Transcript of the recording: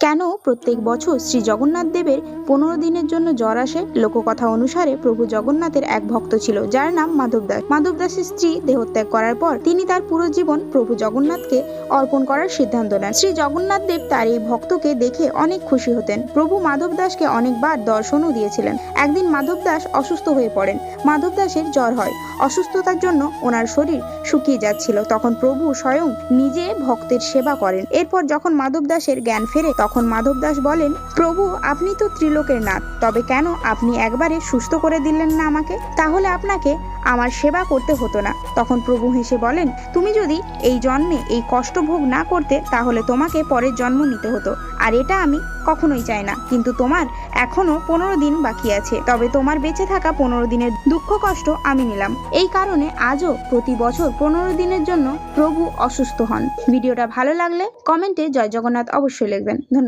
কেন প্রত্যেক বছর শ্রী জগন্নাথ দেবের 15 দিনের জন্য জ্বর আসে? লোককথা অনুসারে প্রভু জগন্নাথের এক ভক্ত ছিল যার নাম মাধব দাস। মাধব দাসের স্ত্রী দেহত্যাগ করার পর তিনি তার পুরো জীবন প্রভু জগন্নাথকে অর্পণ করার সিদ্ধান্ত নেন। শ্রী জগন্নাথ দেব তার এই ভক্তকে দেখে অনেক খুশি হতেন। প্রভু মাধব দাসকে অনেকবার দর্শনও দিয়েছিলেন। একদিন মাধব দাস অসুস্থ হয়ে পড়েন। মাধব দাসের জ্বর হয়। অসুস্থতার জন্য ওনার শরীর শুকিয়ে যাচ্ছিল। তখন প্রভু স্বয়ং নিজে ভক্তের সেবা করেন। এরপর যখন মাধব দাসের জ্ঞান ফেরে তখন মাধব দাস বলেন, প্রভু আপনি তো ত্রিলোকের নাথ, তবে কেন আপনি একবারে সুস্থ করে দিলেন না আমাকে? তাহলে আপনাকে আমার সেবা করতে হতো না। তখন প্রভু হেসে বলেন, তুমি যদি এই জন্মে এই কষ্ট ভোগ না করতে তাহলে তোমাকে পরের জন্ম নিতে হতো, আর এটা আমি কখনোই চাই না। কিন্তু তোমার এখনো 15 দিন বাকি আছে, তবে তোমার বেঁচে থাকা 15 দিনের দুঃখ কষ্ট আমি নিলাম। এই কারণে আজও প্রতি বছর 15 দিনের জন্য প্রভু অসুস্থ হন। ভিডিওটা ভালো লাগলে কমেন্টে জয় জগন্নাথ অবশ্যই লিখবেন। ধন্যবাদ।